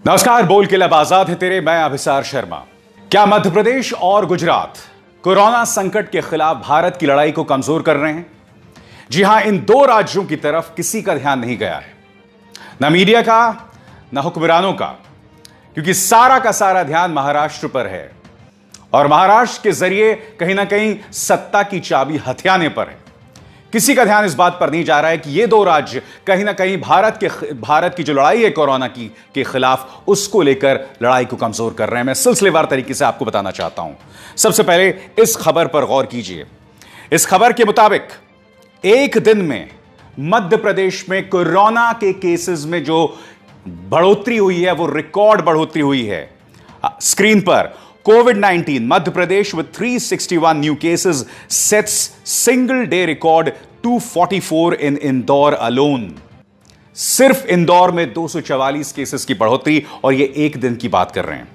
नमस्कार, बोल के लब आजाद है तेरे, मैं अभिसार शर्मा। क्या मध्य प्रदेश और गुजरात कोरोना संकट के खिलाफ भारत की लड़ाई को कमजोर कर रहे हैं? जी हां, इन दो राज्यों की तरफ किसी का ध्यान नहीं गया है, ना मीडिया का, ना हुक्मरानों का, क्योंकि सारा का सारा ध्यान महाराष्ट्र पर है और महाराष्ट्र के जरिए कहीं ना कहीं सत्ता की चाबी हथियाने पर है। किसी का ध्यान इस बात पर नहीं जा रहा है कि ये दो राज्य कहीं ना कहीं भारत की जो लड़ाई है कोरोना की के खिलाफ, उसको लेकर लड़ाई को कमजोर कर रहे हैं। मैं सिलसिलेवार तरीके से आपको बताना चाहता हूं। सबसे पहले इस खबर पर गौर कीजिए। इस खबर के मुताबिक एक दिन में मध्य प्रदेश में कोरोना के केसेस में जो बढ़ोतरी हुई है वो रिकॉर्ड बढ़ोतरी हुई है। स्क्रीन पर COVID-19, Madhya Pradesh with 361 new cases sets single day record 244 in Indore alone. सिर्फ इंदौर में 244 केसेस की बढ़ोतरी, और ये एक दिन की बात कर रहे हैं।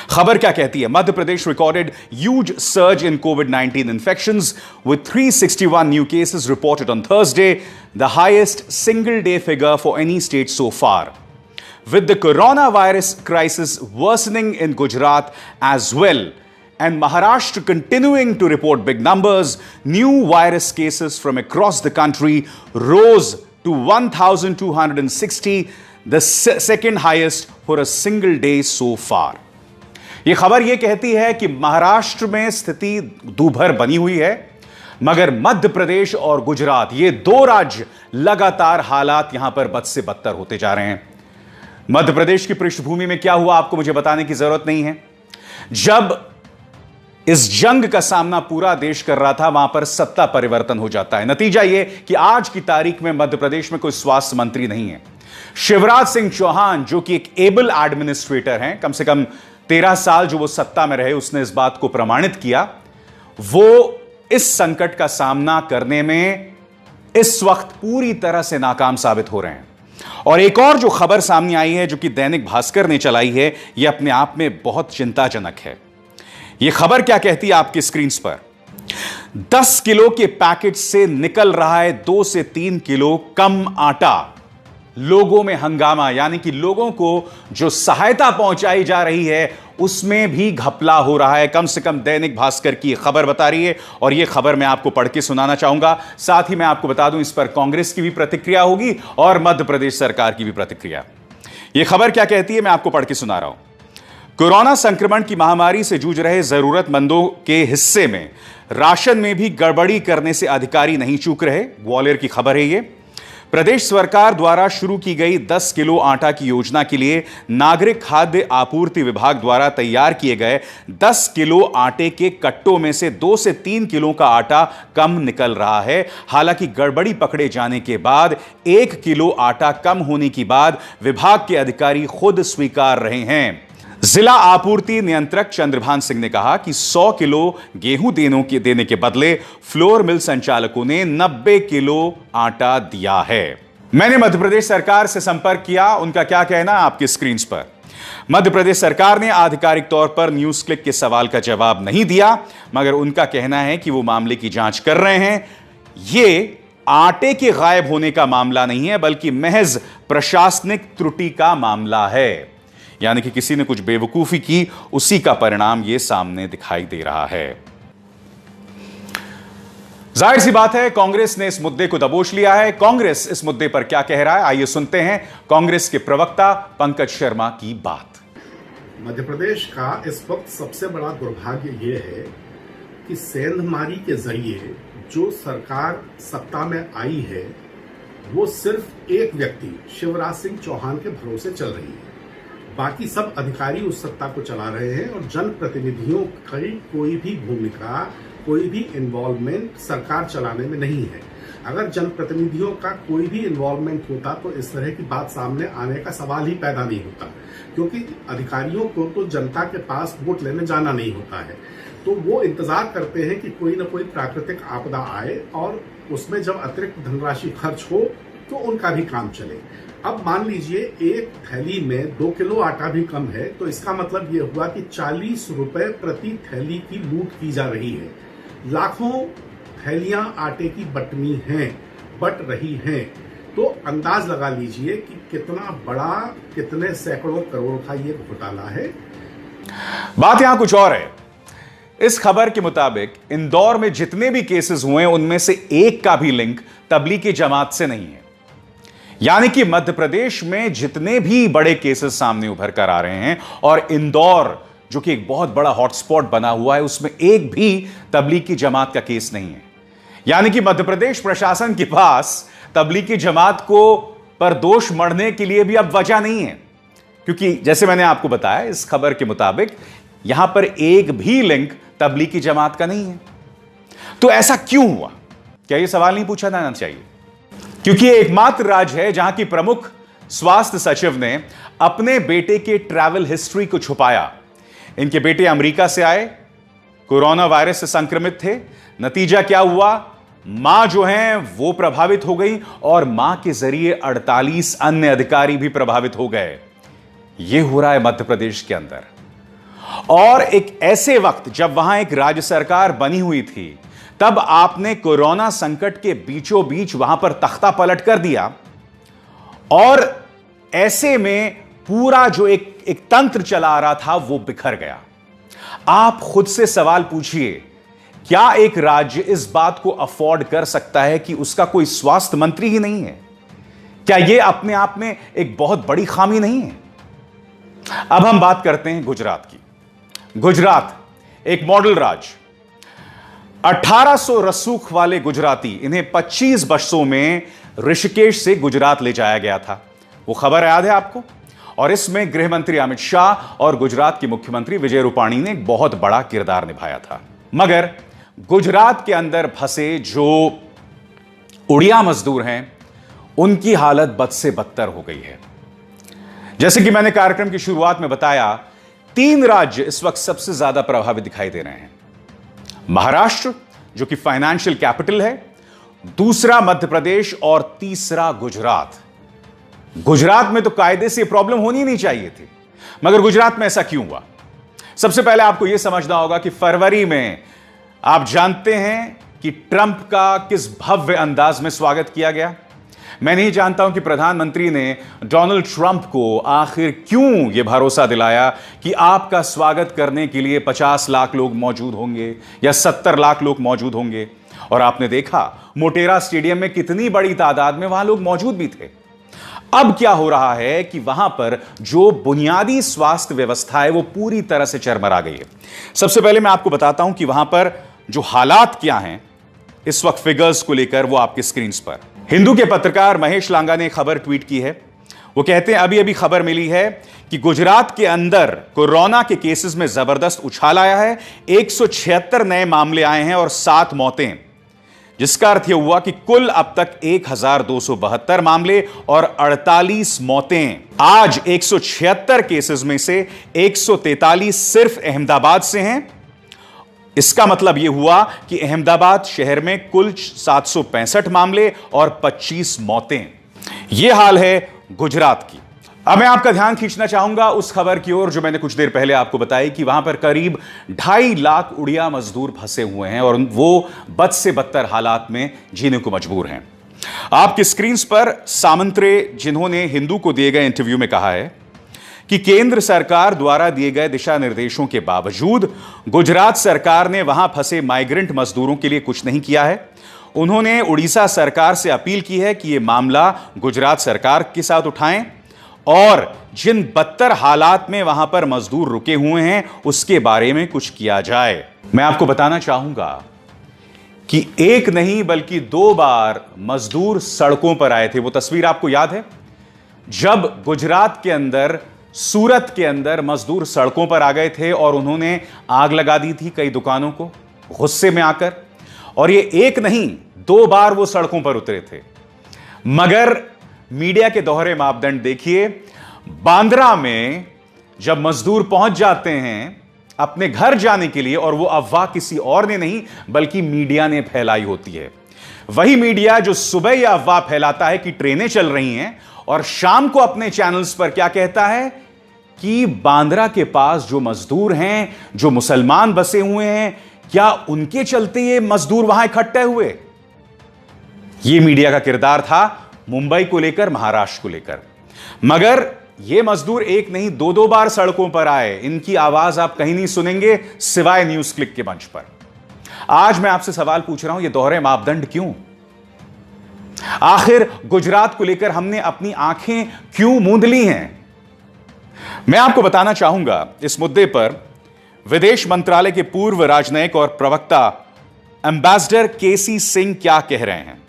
खबर क्या कहती है? Madhya Pradesh recorded huge surge in COVID-19 infections with 361 new cases reported on Thursday, the highest single day figure for any state so far. With the coronavirus crisis worsening in Gujarat as well, and Maharashtra continuing to report big numbers, new virus cases from across the country rose to 1,260, the second highest for a single day so far. यह खबर यह कहती है कि महाराष्ट्र में स्थिति दूभर बनी हुई है, मगर मध्य प्रदेश और गुजरात, ये दो राज्य लगातार हालात यहां पर बद से बदतर होते जा रहे हैं। मध्य प्रदेश की पृष्ठभूमि में क्या हुआ आपको मुझे बताने की जरूरत नहीं है। जब इस जंग का सामना पूरा देश कर रहा था, वहां पर सत्ता परिवर्तन हो जाता है। नतीजा यह कि आज की तारीख में मध्य प्रदेश में कोई स्वास्थ्य मंत्री नहीं है। शिवराज सिंह चौहान, जो कि एक एबल एडमिनिस्ट्रेटर हैं, कम से कम 13 साल जो वो सत्ता में रहे, उसने इस बात को प्रमाणित किया, वो इस संकट का सामना करने में इस वक्त पूरी तरह से नाकाम साबित हो रहे हैं। और एक और जो खबर सामने आई है, जो कि दैनिक भास्कर ने चलाई है, यह अपने आप में बहुत चिंताजनक है। यह खबर क्या कहती है आपकी स्क्रीन पर? 10 किलो के पैकेट से निकल रहा है 2 से 3 किलो कम आटा। लोगों में हंगामा, यानी कि लोगों को जो सहायता पहुंचाई जा रही है उसमें भी घपला हो रहा है। कम से कम दैनिक भास्कर की खबर बता रही है, और यह खबर मैं आपको पढ़ के सुनाना चाहूंगा। साथ ही मैं आपको बता दूं, इस पर कांग्रेस की भी प्रतिक्रिया होगी और मध्य प्रदेश सरकार की भी प्रतिक्रिया। यह खबर क्या कहती है, मैं आपको पढ़ के सुना रहा हूं। कोरोना संक्रमण की महामारी से जूझ रहे जरूरतमंदों के हिस्से में राशन में भी गड़बड़ी करने से अधिकारी नहीं चूक रहे। ग्वालियर की खबर है यह। प्रदेश सरकार द्वारा शुरू की गई 10 किलो आटा की योजना के लिए नागरिक खाद्य आपूर्ति विभाग द्वारा तैयार किए गए 10 किलो आटे के कट्टों में से 2 से 3 किलो का आटा कम निकल रहा है। हालांकि गड़बड़ी पकड़े जाने के बाद 1 किलो आटा कम होने की बात विभाग के अधिकारी खुद स्वीकार रहे हैं। जिला आपूर्ति नियंत्रक चंद्रभान सिंह ने कहा कि 100 किलो गेहूं देने के बदले फ्लोर मिल संचालकों ने 90 किलो आटा दिया है। मैंने मध्य प्रदेश सरकार से संपर्क किया, उनका क्या कहना आपकी स्क्रीन पर। मध्य प्रदेश सरकार ने आधिकारिक तौर पर न्यूज क्लिक के सवाल का जवाब नहीं दिया, मगर उनका कहना है कि वो मामले की जांच कर रहे हैं। ये आटे के गायब होने का मामला नहीं है, बल्कि महज प्रशासनिक त्रुटि का मामला है। यानी कि किसी ने कुछ बेवकूफी की, उसी का परिणाम यह सामने दिखाई दे रहा है। जाहिर सी बात है, कांग्रेस ने इस मुद्दे को दबोच लिया है। कांग्रेस इस मुद्दे पर क्या कह रहा है, आइए सुनते हैं कांग्रेस के प्रवक्ता पंकज शर्मा की बात। मध्य प्रदेश का इस वक्त सबसे बड़ा दुर्भाग्य यह है कि सेंधमारी के जरिए जो सरकार सत्ता में आई है, वो सिर्फ एक व्यक्ति शिवराज सिंह चौहान के भरोसे चल रही है। बाकी सब अधिकारी उस सत्ता को चला रहे हैं और जनप्रतिनिधियों की कोई भी भूमिका, कोई भी इन्वॉल्वमेंट सरकार चलाने में नहीं है। अगर जनप्रतिनिधियों का कोई भी इन्वॉल्वमेंट होता तो इस तरह की बात सामने आने का सवाल ही पैदा नहीं होता, क्योंकि अधिकारियों को तो जनता के पास वोट लेने जाना नहीं होता है। तो वो इंतजार करते हैं कि कोई न कोई प्राकृतिक आपदा आए और उसमें जब अतिरिक्त धनराशि खर्च हो तो उनका भी काम चले। अब मान लीजिए एक थैली में 2 किलो आटा भी कम है, तो इसका मतलब यह हुआ कि 40 रुपए प्रति थैली की लूट की जा रही है। लाखों थैलियां आटे की बट रही हैं। तो अंदाज लगा लीजिए कि कितना बड़ा, कितने सैकड़ों करोड़ का ये घोटाला है। बात यहां कुछ और है। इस खबर के मुताबिक इंदौर में जितने भी केसेस हुए उनमें से एक का भी लिंक तबलीगी जमात से नहीं है। यानी कि मध्य प्रदेश में जितने भी बड़े केसेस सामने उभर कर आ रहे हैं और इंदौर जो कि एक बहुत बड़ा हॉटस्पॉट बना हुआ है, उसमें एक भी तबलीगी जमात का केस नहीं है। यानी कि मध्य प्रदेश प्रशासन के पास तबलीगी जमात को पर दोष मढ़ने के लिए भी अब वजह नहीं है, क्योंकि जैसे मैंने आपको बताया इस खबर के मुताबिक यहां पर एक भी लिंक तबलीगी जमात का नहीं है। तो ऐसा क्यों हुआ? क्या यह सवाल नहीं पूछा जाना चाहिए? क्योंकि यह एकमात्र राज्य है जहां की प्रमुख स्वास्थ्य सचिव ने अपने बेटे के ट्रैवल हिस्ट्री को छुपाया। इनके बेटे अमेरिका से आए, कोरोना वायरस से संक्रमित थे। नतीजा क्या हुआ? मां जो हैं वो प्रभावित हो गई और मां के जरिए 48 अन्य अधिकारी भी प्रभावित हो गए। यह हो रहा है मध्य प्रदेश के अंदर, और एक ऐसे वक्त जब वहां एक राज्य सरकार बनी हुई थी, तब आपने कोरोना संकट के बीचों बीच वहां पर तख्ता पलट कर दिया, और ऐसे में पूरा जो एक तंत्र चला आ रहा था वो बिखर गया। आप खुद से सवाल पूछिए, क्या एक राज्य इस बात को अफोर्ड कर सकता है कि उसका कोई स्वास्थ्य मंत्री ही नहीं है? क्या यह अपने आप में एक बहुत बड़ी खामी नहीं है? अब हम बात करते हैं गुजरात की। गुजरात एक मॉडल राज्य, 1800 रसूख वाले गुजराती, इन्हें 25 बसों में ऋषिकेश से गुजरात ले जाया गया था। वो खबर याद है आपको? और इसमें गृह मंत्री अमित शाह और गुजरात के मुख्यमंत्री विजय रूपाणी ने एक बहुत बड़ा किरदार निभाया था। मगर गुजरात के अंदर फंसे जो उड़िया मजदूर हैं, उनकी हालत बद से बदतर हो गई है। जैसे कि मैंने कार्यक्रम की शुरुआत में बताया, 3 राज्य इस वक्त सबसे ज्यादा प्रभावित दिखाई दे रहे हैं। महाराष्ट्र जो कि फाइनेंशियल कैपिटल है, दूसरा मध्य प्रदेश और तीसरा गुजरात। गुजरात में तो कायदे से प्रॉब्लम होनी नहीं चाहिए थी, मगर गुजरात में ऐसा क्यों हुआ? सबसे पहले आपको यह समझना होगा कि फरवरी में आप जानते हैं कि ट्रंप का किस भव्य अंदाज में स्वागत किया गया। मैं नहीं जानता हूं कि प्रधानमंत्री ने डोनाल्ड ट्रंप को आखिर क्यों यह भरोसा दिलाया कि आपका स्वागत करने के लिए 50 लाख लोग मौजूद होंगे या 70 लाख लोग मौजूद होंगे। और आपने देखा मोटेरा स्टेडियम में कितनी बड़ी तादाद में वहां लोग मौजूद भी थे। अब क्या हो रहा है कि वहां पर जो बुनियादी स्वास्थ्य व्यवस्था है वो पूरी तरह से चरमरा गई है। सबसे पहले मैं आपको बताता हूं कि वहां पर जो हालात क्या हैं इस वक्त फिगर्स को लेकर, वो आपके स्क्रीन पर। हिंदू के पत्रकार महेश लांगा ने खबर ट्वीट की है। वो कहते हैं अभी अभी खबर मिली है कि गुजरात के अंदर कोरोना के केसेस में जबरदस्त उछाल आया है। 176 नए मामले आए हैं और 7 मौतें, जिसका अर्थ यह हुआ कि कुल अब तक 1272 मामले और 48 मौतें। आज 176 केसेस में से 143 सिर्फ अहमदाबाद से हैं। इसका मतलब यह हुआ कि अहमदाबाद शहर में कुल 765 मामले और 25 मौतें। यह हाल है गुजरात की। अब मैं आपका ध्यान खींचना चाहूंगा उस खबर की ओर जो मैंने कुछ देर पहले आपको बताई कि वहां पर करीब 2.5 लाख उड़िया मजदूर फंसे हुए हैं और वो बद से बदतर हालात में जीने को मजबूर हैं। आपकी स्क्रीन पर सामंतरे, जिन्होंने हिंदू को दिए गए इंटरव्यू में कहा है कि केंद्र सरकार द्वारा दिए गए दिशा निर्देशों के बावजूद गुजरात सरकार ने वहां फंसे माइग्रेंट मजदूरों के लिए कुछ नहीं किया है। उन्होंने उड़ीसा सरकार से अपील की है कि यह मामला गुजरात सरकार के साथ उठाएं और जिन बदतर हालात में वहां पर मजदूर रुके हुए हैं उसके बारे में कुछ किया जाए। मैं आपको बताना चाहूंगा कि एक नहीं बल्कि 2 बार मजदूर सड़कों पर आए थे। वो तस्वीर आपको याद है जब गुजरात के अंदर, सूरत के अंदर मजदूर सड़कों पर आ गए थे और उन्होंने आग लगा दी थी कई दुकानों को गुस्से में आकर। और ये एक नहीं 2 बार वो सड़कों पर उतरे थे। मगर मीडिया के दोहरे मापदंड देखिए। बांद्रा में जब मजदूर पहुंच जाते हैं अपने घर जाने के लिए, और वो अफवाह किसी और ने नहीं बल्कि मीडिया ने फैलाई होती है, वही मीडिया जो सुबह यह अफवाह फैलाता है कि ट्रेनें चल रही हैं और शाम को अपने चैनल्स पर क्या कहता है कि बांद्रा के पास जो मजदूर हैं, जो मुसलमान बसे हुए हैं, क्या उनके चलते ये मजदूर वहां इकट्ठे हुए? यह मीडिया का किरदार था मुंबई को लेकर, महाराष्ट्र को लेकर। मगर ये मजदूर एक नहीं दो दो बार सड़कों पर आए। इनकी आवाज आप कहीं नहीं सुनेंगे सिवाय न्यूज क्लिक के मंच पर। आज मैं आपसे सवाल पूछ रहा हूं, ये दोहरे मापदंड क्यों? आखिर गुजरात को लेकर हमने अपनी आंखें क्यों मूंद ली हैं? मैं आपको बताना चाहूंगा इस मुद्दे पर विदेश मंत्रालय के पूर्व राजनयिक और प्रवक्ता एम्बेसडर केसी सिंह क्या कह रहे हैं।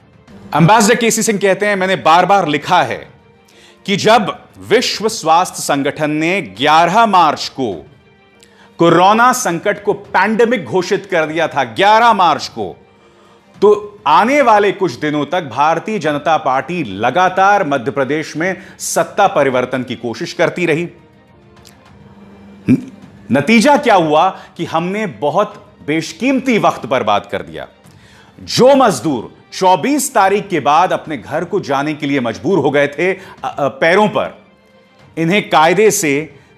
एम्बेसडर केसी सिंह कहते हैं, मैंने बार बार लिखा है कि जब विश्व स्वास्थ्य संगठन ने 11 मार्च को कोरोना संकट को पैंडेमिक घोषित कर दिया था, 11 मार्च को, तो आने वाले कुछ दिनों तक भारतीय जनता पार्टी लगातार मध्य प्रदेश में सत्ता परिवर्तन की कोशिश करती रही। नतीजा क्या हुआ कि हमने बहुत बेशकीमती वक्त बर्बाद कर दिया। जो मजदूर 24 तारीख के बाद अपने घर को जाने के लिए मजबूर हो गए थे पैरों पर, इन्हें कायदे से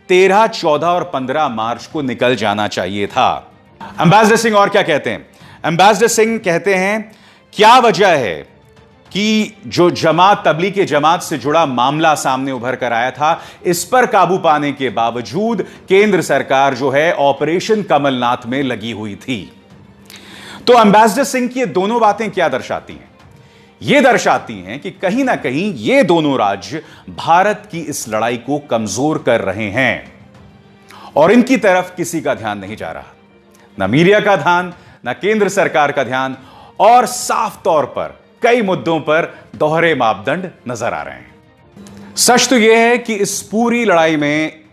13, 14 और 15 मार्च को निकल जाना चाहिए था। एम्बेसडर सिंह और क्या कहते हैं? एम्बेसडर सिंह कहते हैं, क्या वजह है कि जो जमात तबलीग जमात से जुड़ा मामला सामने उभर कर आया था, इस पर काबू पाने के बावजूद केंद्र सरकार जो है ऑपरेशन कमलनाथ में लगी हुई थी। तो एम्बेसडर सिंह की ये दोनों बातें क्या दर्शाती हैं? ये दर्शाती हैं कि कहीं ना कहीं ये दोनों राज्य भारत की इस लड़ाई को कमजोर कर रहे हैं और इनकी तरफ किसी का ध्यान नहीं जा रहा, ना मीडिया का ध्यान, ना केंद्र सरकार का ध्यान, और साफ तौर पर कई मुद्दों पर दोहरे मापदंड नजर आ रहे हैं। सच तो यह है कि इस पूरी लड़ाई में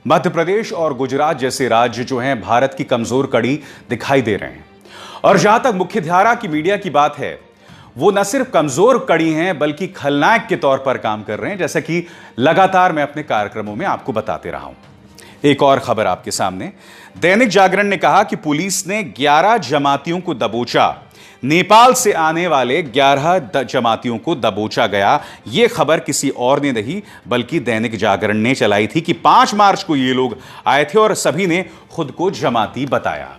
मध्य प्रदेश और गुजरात जैसे राज्य जो हैं भारत की कमजोर कड़ी दिखाई दे रहे हैं। और जहां तक मुख्यधारा की मीडिया की बात है, वो न सिर्फ कमजोर कड़ी हैं बल्कि खलनायक के तौर पर काम कर रहे हैं, जैसा कि लगातार मैं अपने कार्यक्रमों में आपको बताते रहा हूं। एक और खबर आपके सामने, दैनिक जागरण ने कहा कि पुलिस ने 11 जमातियों को दबोचा। नेपाल से आने वाले 11 जमातियों को दबोचा गया। यह खबर किसी और ने नहीं बल्कि दैनिक जागरण ने चलाई थी कि 5 मार्च को ये लोग आए थे और सभी ने खुद को जमाती बताया।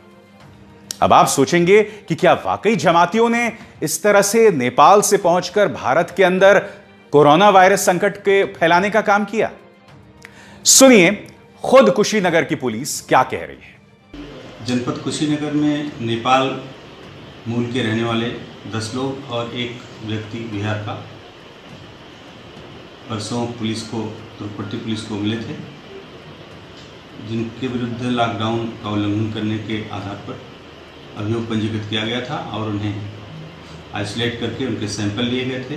अब आप सोचेंगे कि क्या वाकई जमातियों ने इस तरह से नेपाल से पहुंचकर भारत के अंदर कोरोना वायरस संकट के फैलाने का काम किया? सुनिए खुद कुशीनगर की पुलिस क्या कह रही है। जनपद कुशीनगर में नेपाल मूल के रहने वाले 10 लोग और एक व्यक्ति बिहार का परसों पुलिस को, तुर्कपट्टी पुलिस को मिले थे, जिनके विरुद्ध लॉकडाउन का उल्लंघन करने के आधार पर अभियोग पंजीकृत किया गया था और उन्हें आइसोलेट करके उनके सैंपल लिए गए थे।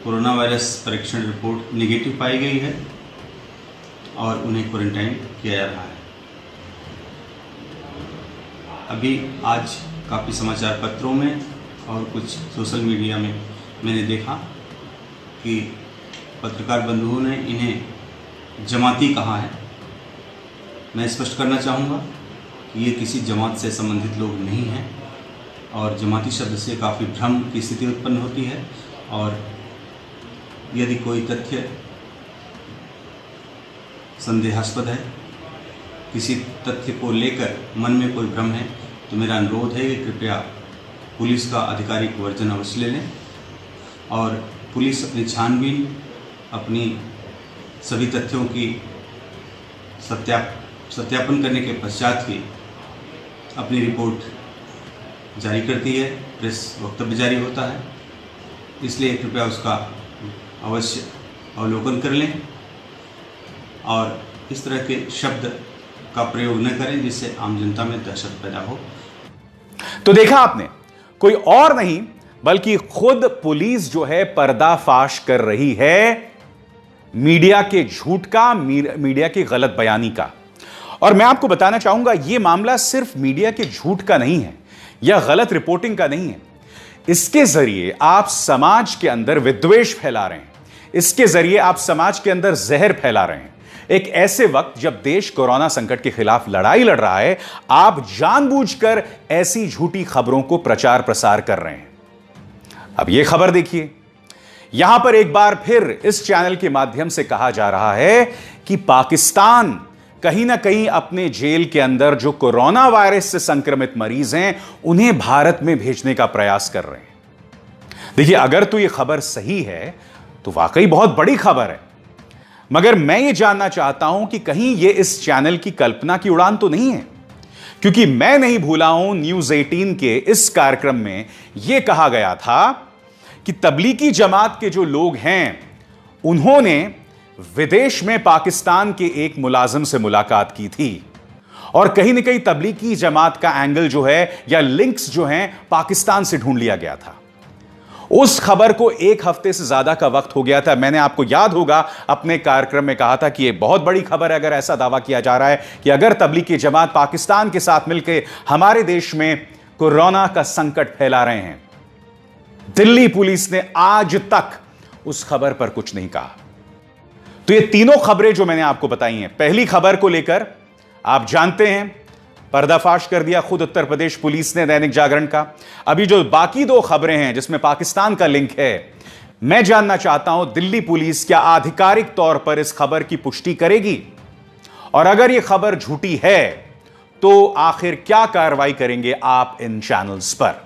कोरोना वायरस परीक्षण रिपोर्ट नेगेटिव पाई गई है और उन्हें क्वारंटाइन किया जा रहा है। अभी आज काफ़ी समाचार पत्रों में और कुछ सोशल मीडिया में मैंने देखा कि पत्रकार बंधुओं ने इन्हें जमाती कहा है। मैं स्पष्ट करना चाहूँगा कि ये किसी जमात से संबंधित लोग नहीं हैं और जमाती शब्द से काफ़ी भ्रम की स्थिति उत्पन्न होती है और यदि कोई तथ्य संदेहास्पद है, किसी तथ्य को लेकर मन में कोई भ्रम है, तो मेरा अनुरोध है कि कृपया पुलिस का आधिकारिक वर्जन अवश्य ले लें और पुलिस अपनी छानबीन, अपनी सभी तथ्यों की सत्यापन करने के पश्चात ही अपनी रिपोर्ट जारी करती है, प्रेस वक्तव्य जारी होता है। इसलिए कृपया उसका अवश्य अवलोकन कर लें और इस तरह के शब्द का प्रयोग न करें जिससे आम जनता में दहशत पैदा हो। तो देखा आपने, कोई और नहीं बल्कि खुद पुलिस जो है पर्दाफाश कर रही है मीडिया के झूठ का, मीडिया की गलत बयानी का। और मैं आपको बताना चाहूंगा यह मामला सिर्फ मीडिया के झूठ का नहीं है या गलत रिपोर्टिंग का नहीं है। इसके जरिए आप समाज के अंदर विद्वेष फैला रहे हैं, इसके जरिए आप समाज के अंदर जहर फैला रहे हैं। एक ऐसे वक्त जब देश कोरोना संकट के खिलाफ लड़ाई लड़ रहा है, आप जानबूझकर ऐसी झूठी खबरों को प्रचार प्रसार कर रहे हैं। अब यह खबर देखिए, यहां पर एक बार फिर इस चैनल के माध्यम से कहा जा रहा है कि पाकिस्तान कहीं ना कहीं अपने जेल के अंदर जो कोरोना वायरस से संक्रमित मरीज हैं उन्हें भारत में भेजने का प्रयास कर रहे हैं। देखिए, अगर तो यह खबर सही है तो वाकई बहुत बड़ी खबर है। मगर मैं ये जानना चाहता हूं कि कहीं ये इस चैनल की कल्पना की उड़ान तो नहीं है, क्योंकि मैं नहीं भूला हूं न्यूज 18 के इस कार्यक्रम में यह कहा गया था कि तबलीगी जमात के जो लोग हैं उन्होंने विदेश में पाकिस्तान के एक मुलाजिम से मुलाकात की थी और कहीं ना कहीं तबलीगी जमात का एंगल जो है या लिंक्स जो हैं पाकिस्तान से ढूंढ लिया गया था। उस खबर को एक हफ्ते से ज्यादा का वक्त हो गया था। मैंने, आपको याद होगा, अपने कार्यक्रम में कहा था कि यह बहुत बड़ी खबर है अगर ऐसा दावा किया जा रहा है कि अगर तबलीगी जमात पाकिस्तान के साथ मिलकर हमारे देश में कोरोना का संकट फैला रहे हैं। दिल्ली पुलिस ने आज तक उस खबर पर कुछ नहीं कहा। तो ये तीनों खबरें जो मैंने आपको बताई हैं, पहली खबर को लेकर आप जानते हैं पर्दाफाश कर दिया खुद उत्तर प्रदेश पुलिस ने दैनिक जागरण का। अभी जो बाकी दो खबरें हैं जिसमें पाकिस्तान का लिंक है, मैं जानना चाहता हूं दिल्ली पुलिस क्या आधिकारिक तौर पर इस खबर की पुष्टि करेगी, और अगर यह खबर झूठी है तो आखिर क्या कार्रवाई करेंगे आप इन चैनल्स पर।